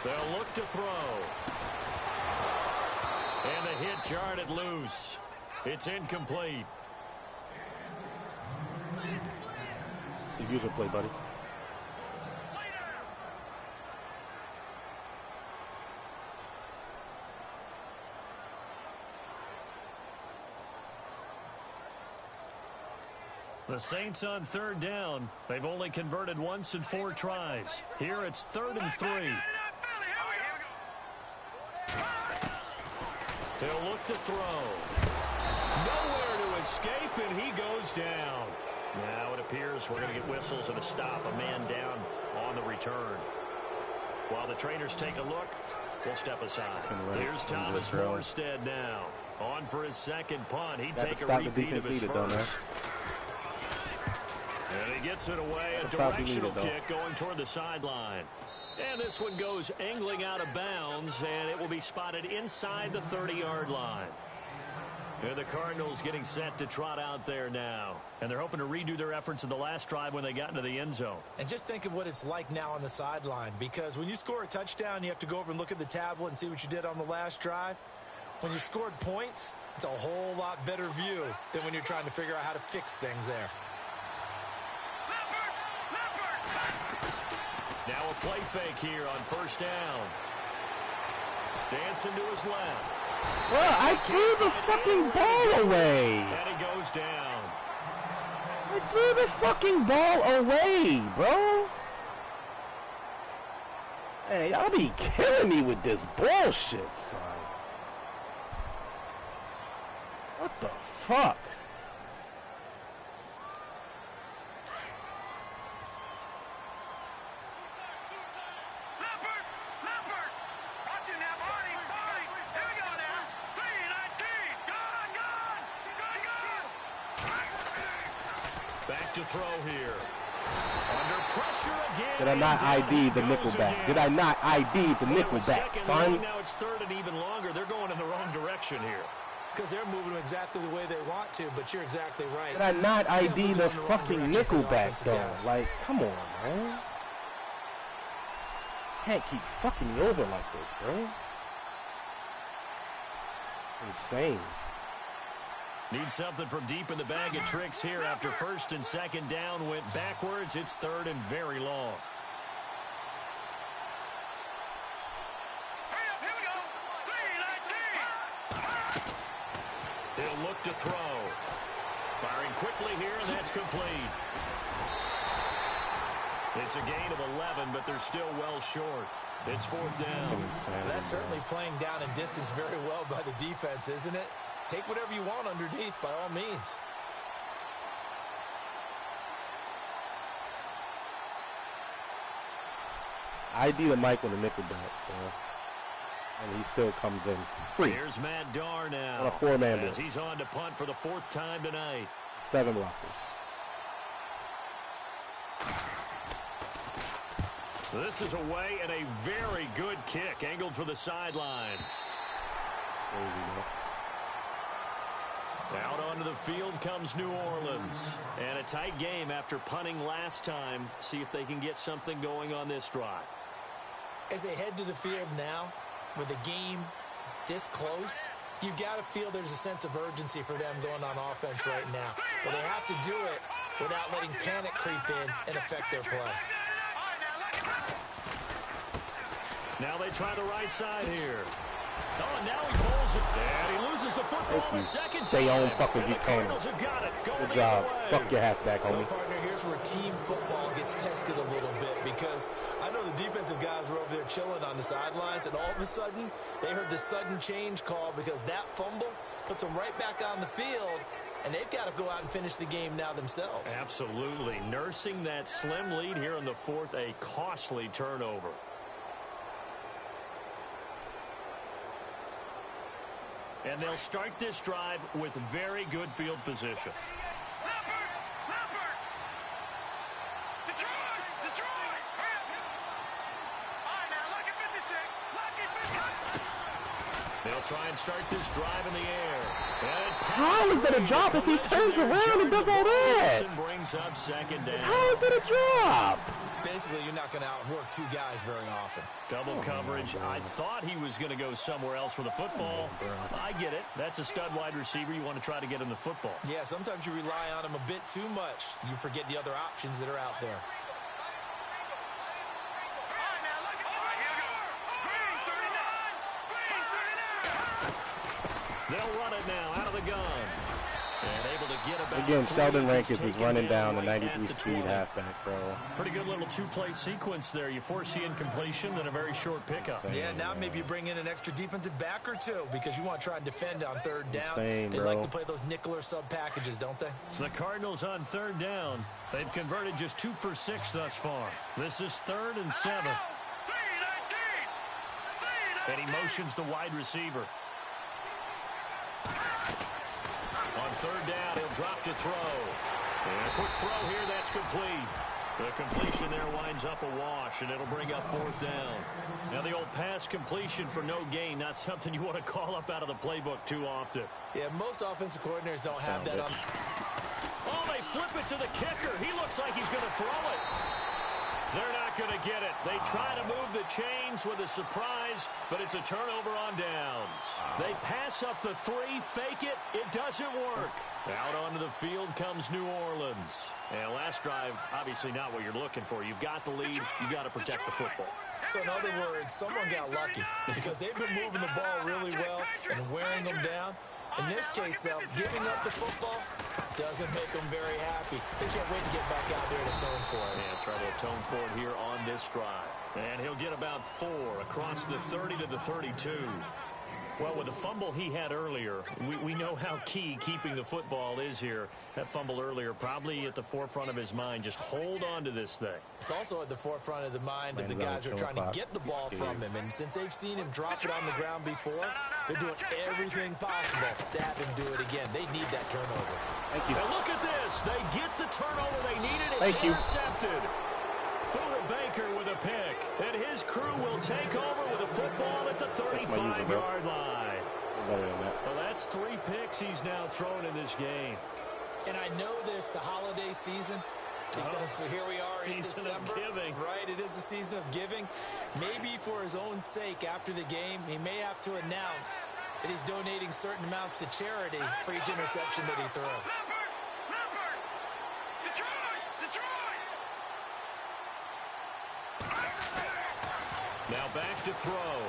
They'll look to throw. And the hit jarred it loose. It's incomplete. Use your play, buddy. The Saints on 3rd down. They've only converted once in 4 tries. Here it's 3rd and 3. They'll look to throw. Nowhere to escape, and he goes down. Now it appears we're going to get whistles and a stop. A man down on the return. While the trainers take a look, we'll step aside. Here's Thomas Morstead now. On for his 2nd punt. He'd take a repeat of his first. And he gets it away. A directional kick going toward the sideline. And this one goes angling out of bounds, and it will be spotted inside the 30-yard line. And the Cardinals getting set to trot out there now. And they're hoping to redo their efforts in the last drive when they got into the end zone. And just think of what it's like now on the sideline, because when you score a touchdown, you have to go over and look at the tablet and see what you did on the last drive. When you scored points, it's a whole lot better view than when you're trying to figure out how to fix things there. Now a play fake here on first down. Dancing to his left. Well, I threw the fucking ball away. And he goes down. I threw the fucking ball away, bro. Hey, y'all be killing me with this bullshit, son. What the fuck? Back to throw here. Under pressure again. Did I not ID the nickelback? Did I not ID the nickelback, son? Now it's third and even longer. They're going in the wrong direction here. Because they're moving exactly the way they want to, but you're exactly right. Did I not ID the fucking nickelback, though? Like, come on, man. Can't keep fucking me over like this, bro. Insane. Need something from deep in the bag of tricks here after first and second down went backwards. It's third and very long. He'll look to throw. Firing quickly here, and that's complete. It's a gain of 11, but they're still well short. It's fourth down. That's certainly playing down in distance very well by the defense, isn't it? Take whatever you want underneath, by all means. ID the Mike on the nickelback, bro. And he still comes in free. Here's Matt Darr now. On a four-man as blitz. he's on to punt for the fourth time tonight. 7 blockers. This is away and a very good kick angled for the sidelines. Out onto the field comes New Orleans. And a tight game after punting last time. See if they can get something going on this drive. As they head to the field now, with the game this close, you've got to feel there's a sense of urgency for them going on offense right now. But they have to do it without letting panic creep in and affect their play. Now they try the right side here. Oh, and now he pulls it. And he loses the football the second time. Stay on fucking the Cardinals have got it. Good job. Fuck your halfback, homie. Well, partner, here's where team football gets tested a little bit, because I know the defensive guys were over there chilling on the sidelines, and all of a sudden, they heard the sudden change call because that fumble puts them right back on the field, and they've got to go out and finish the game now themselves. Absolutely. Nursing that slim lead here in the fourth, a costly turnover. And they'll start this drive with very good field position. They'll try and start this drive in the air. How is that a drop if he turns around and does all that? Brings up second down. How is it a drop? Basically, you're not going to outwork two guys very often. Double coverage. I thought he was going to go somewhere else with the football. I get it. That's a stud wide receiver. You want to try to get him the football. Yeah, sometimes you rely on him a bit too much. You forget the other options that are out there. They'll run it now out of the gun. And able to get about again, Sheldon Rankins is running down the right 93 speed halfback, bro. Pretty good little two-play sequence there. You force the incompletion, then a very short pickup. Yeah, now maybe you bring in an extra defensive back or two because you want to try and defend on third down. Insane, they bro. like to play those nickel or sub packages, don't they? The Cardinals on third down. They've converted just 2 for 6 thus far. This is 3rd and 7. And he motions the wide receiver. On third down, he'll drop to throw. And a quick throw here, that's complete. The completion there winds up a wash, and it'll bring up 4th down. Now, the old pass completion for no gain, not something you want to call up out of the playbook too often. Yeah, most offensive coordinators don't have that on. Oh, they flip it to the kicker. He looks like he's going to throw it. They're not going to get it. They try to move the chains with a surprise, but it's a turnover on downs. They pass up the 3, fake it. It doesn't work. Out onto the field comes New Orleans. And last drive, obviously not what you're looking for. You've got the lead. You've got to protect the football. So in other words, someone got lucky because they've been moving the ball really well and wearing them down. In this case, though, giving up the football doesn't make them very happy. They can't wait to get back out there and atone for it. Yeah, try to atone for it here on this drive. And he'll get about 4 across the 30 to the 32. Well, with the fumble he had earlier, we know how key keeping the football is here. That fumble earlier probably at the forefront of his mind. Just hold on to this thing. It's also at the forefront of the mind of the guys who are trying to get the ball from him. And since they've seen him drop it on the ground before, they're doing everything possible to have him do it again. They need that turnover. Thank you. And look at this. They get the turnover they needed. It's Thank you. intercepted. Buda Baker with a pick. And his crew will take over with a football at the 35-yard line. Well, that's 3 picks he's now thrown in this game. And I know this, the holiday season, because here we are in Season December. of giving. Right, it is the season of giving. Maybe for his own sake after the game, he may have to announce that he's donating certain amounts to charity for each interception that he threw. Leopard! Detroit! Now back to throw.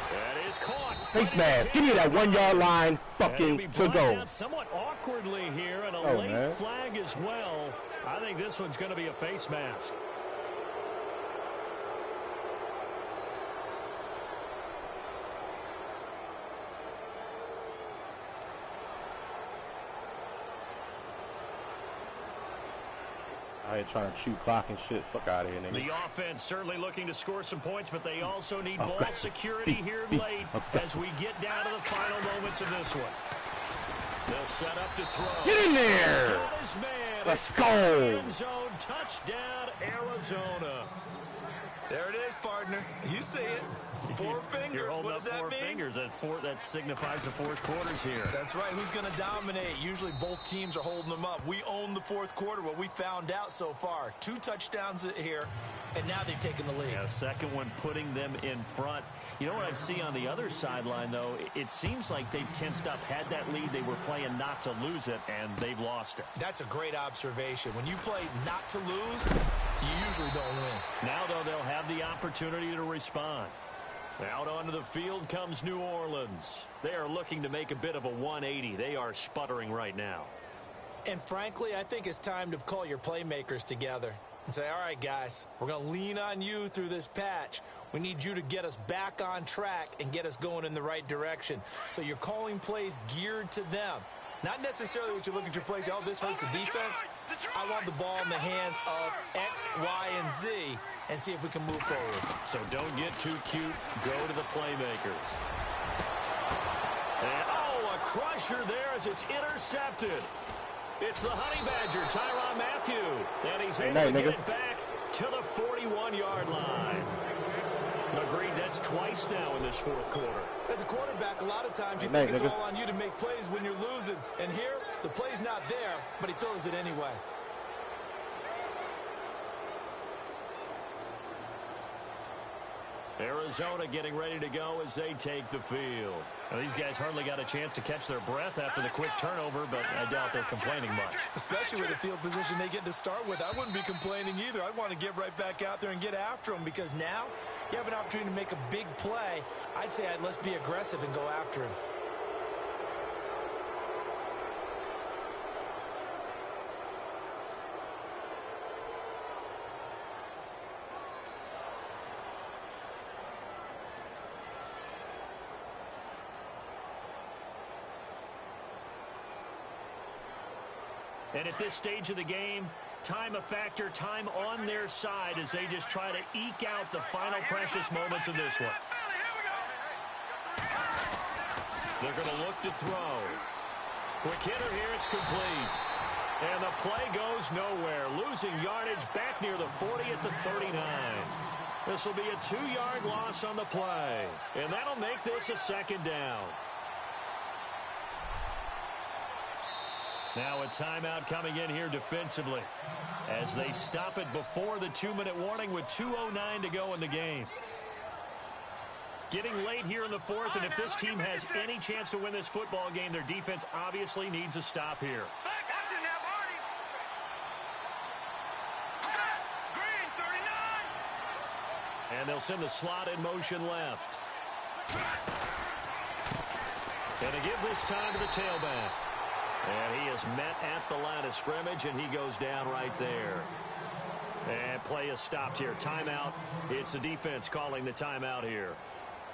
That is caught. Face mask. Give me that 1-yard line fucking to go. Out somewhat awkwardly here, and a late flag as well. I think this one's going to be a face mask. I ain't trying to shoot clock and shit. Fuck out of here, nigga. The offense certainly looking to score some points, but they also need ball security here late as we get down to the final moments of this one. They'll set up to throw. Get in there! Let's go! End zone touchdown, Arizona. There it is, partner. You see it. 4 fingers. You're holding What does up that 4 mean? fingers. That signifies the 4th quarters here. That's right. Who's going to dominate? Usually both teams are holding them up. We own the 4th quarter, what we found out so far. 2 touchdowns here, and now they've taken the lead. Yeah, second one putting them in front. You know what I see on the other sideline, though? It seems like they've tensed up. Had that lead, they were playing not to lose it, and they've lost it. That's a great observation. When you play not to lose, you usually don't win. Now, though, they'll have the opportunity to respond. Out onto the field comes New Orleans. They are looking to make a bit of a 180. They are sputtering right now. And frankly, I think it's time to call your playmakers together and say, all right, guys, we're going to lean on you through this patch. We need you to get us back on track and get us going in the right direction. So you're calling plays geared to them. Not necessarily what you look at your plays, oh, this hurts the defense. I want the ball in the hands of X, Y, and Z and see if we can move forward. So don't get too cute. Go to the playmakers. And, oh, a crusher there as it's intercepted. It's the Honey Badger, Tyrann Mathieu. And he's able to get it back to the 41-yard line. Agreed, that's twice now in this 4th quarter. As a quarterback, a lot of times you think it's all on you to make plays when you're losing. And here, the play's not there, but he throws it anyway. Arizona getting ready to go as they take the field. Now, these guys hardly got a chance to catch their breath after the quick turnover, but I doubt they're complaining much. Especially with the field position they get to start with. I wouldn't be complaining either. I'd want to get right back out there and get after them because now you have an opportunity to make a big play. I'd say let's be aggressive and go after him. And at this stage of the game, time a factor, time on their side as they just try to eke out the final precious moments of this one. They're going to look to throw. Quick hitter here, it's complete. And the play goes nowhere. Losing yardage back near the 40 at the 39. This will be a 2-yard loss on the play. And that'll make this a 2nd down. Now a timeout coming in here defensively as they stop it before the 2-minute warning with 2:09 to go in the game. Getting late here in the 4th, and if this team has any chance to win this football game, their defense obviously needs a stop here. And they'll send the slot in motion left. And they give this time to the tailback. And he is met at the line of scrimmage, and he goes down right there. And play is stopped here. Timeout. It's the defense calling the timeout here.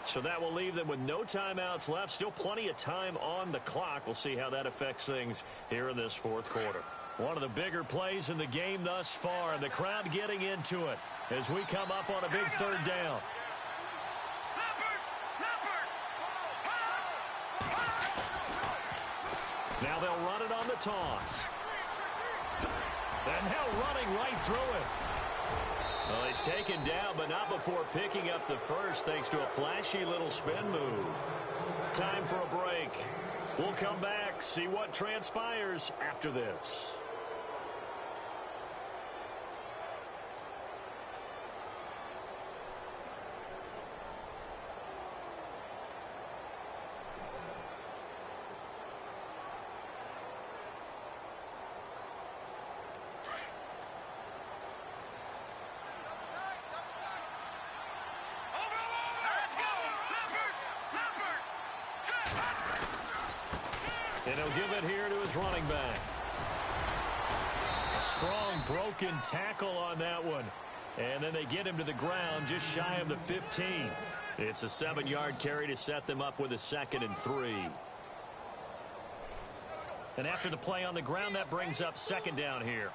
So that will leave them with no timeouts left. Still plenty of time on the clock. We'll see how that affects things here in this 4th quarter. One of the bigger plays in the game thus far, and the crowd getting into it as we come up on a big 3rd down. Now they'll run it on the toss. And now running right through it. Well, he's taken down, but not before picking up the first, thanks to a flashy little spin move. Time for a break. We'll come back, see what transpires after this. And he'll give it here to his running back. A strong broken tackle on that one. And then they get him to the ground just shy of the 15. It's a 7-yard carry to set them up with a 2nd and 3. And after the play on the ground, that brings up 2nd down here.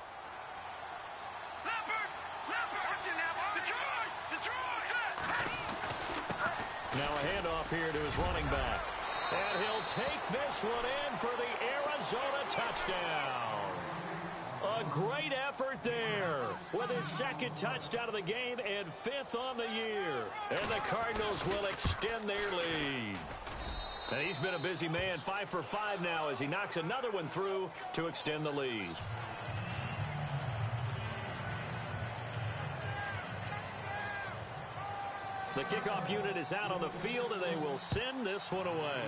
Now a handoff here to his running back. And he'll take this one in for the Arizona touchdown. A great effort there with his 2nd touchdown of the game and 5th on the year. And the Cardinals will extend their lead. And he's been a busy man, 5 for 5 now as he knocks another one through to extend the lead. The kickoff unit is out on the field, and they will send this one away.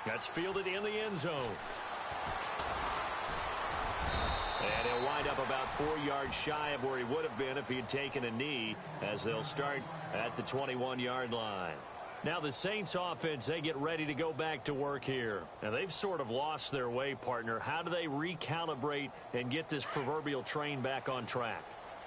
That's fielded in the end zone. And he'll wind up about 4 yards shy of where he would have been if he had taken a knee, as they'll start at the 21-yard line. Now the Saints offense, they get ready to go back to work here. Now they've sort of lost their way, partner. How do they recalibrate and get this proverbial train back on track?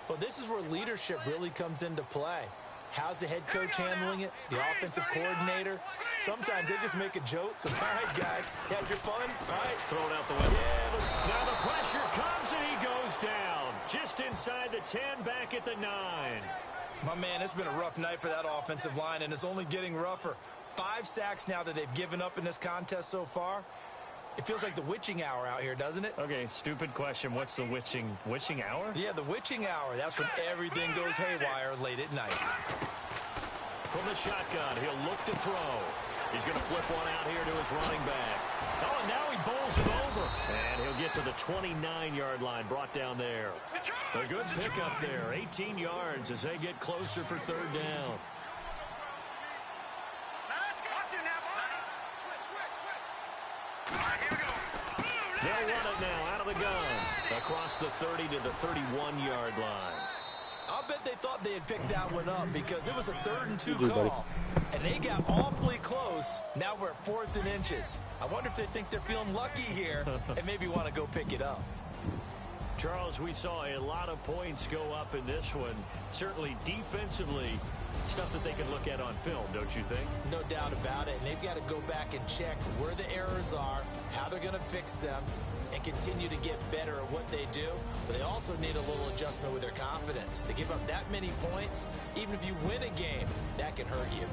Well, this is where leadership really comes into play. How's the head coach handling it? The offensive coordinator? Sometimes they just make a joke. All right, guys, you had your fun? All right. Throw it out the window. Yeah, now the pressure comes, and he goes down. Just inside the 10, back at the 9. My man, it's been a rough night for that offensive line, and it's only getting rougher. 5 sacks now that they've given up in this contest so far. It feels like the witching hour out here, doesn't it? Okay, stupid question. What's the witching hour? Yeah, the witching hour. That's when everything goes haywire late at night. From the shotgun, he'll look to throw. He's going to flip one out here to his running back. Oh, and now he bowls it over. And he'll get to the 29-yard line, brought down there. A good pickup there, 18 yards as they get closer for 3rd down. They'll run it now out of the gun across the 30 to the 31-yard line. I'll bet they thought they had picked that one up because it was a 3rd and 2 call. And they got awfully close. Now we're at 4th and inches. I wonder if they think they're feeling lucky here and maybe want to go pick it up. Charles, we saw a lot of points go up in this one. Certainly defensively, stuff that they can look at on film, don't you think? No doubt about it. And they've got to go back and check where the errors are, how they're going to fix them, and continue to get better at what they do. But they also need a little adjustment with their confidence. To give up that many points, even if you win a game, that can hurt you.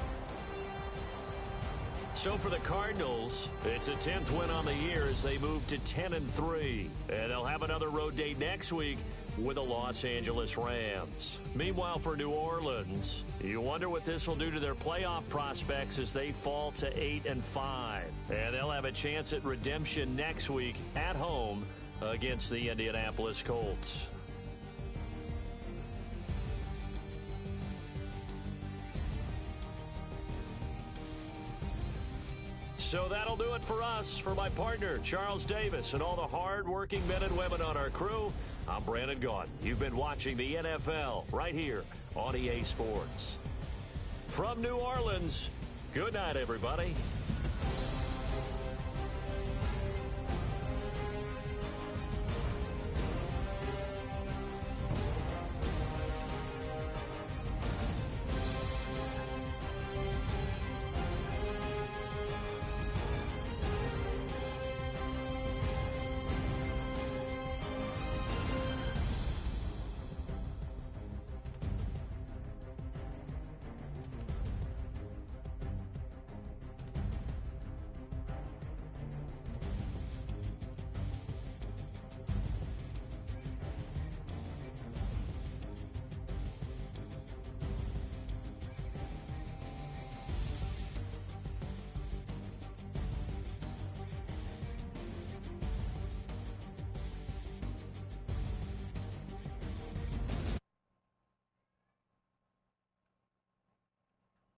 So for the Cardinals, it's a 10th win on the year as they move to 10-3. And they'll have another road date next week with the Los Angeles Rams. Meanwhile, for New Orleans, you wonder what this will do to their playoff prospects as they fall to 8-5. And they'll have a chance at redemption next week at home against the Indianapolis Colts. So that'll do it for us. For my partner, Charles Davis, and all the hard-working men and women on our crew, I'm Brandon Gaudin. You've been watching the NFL right here on EA Sports. From New Orleans, good night, everybody.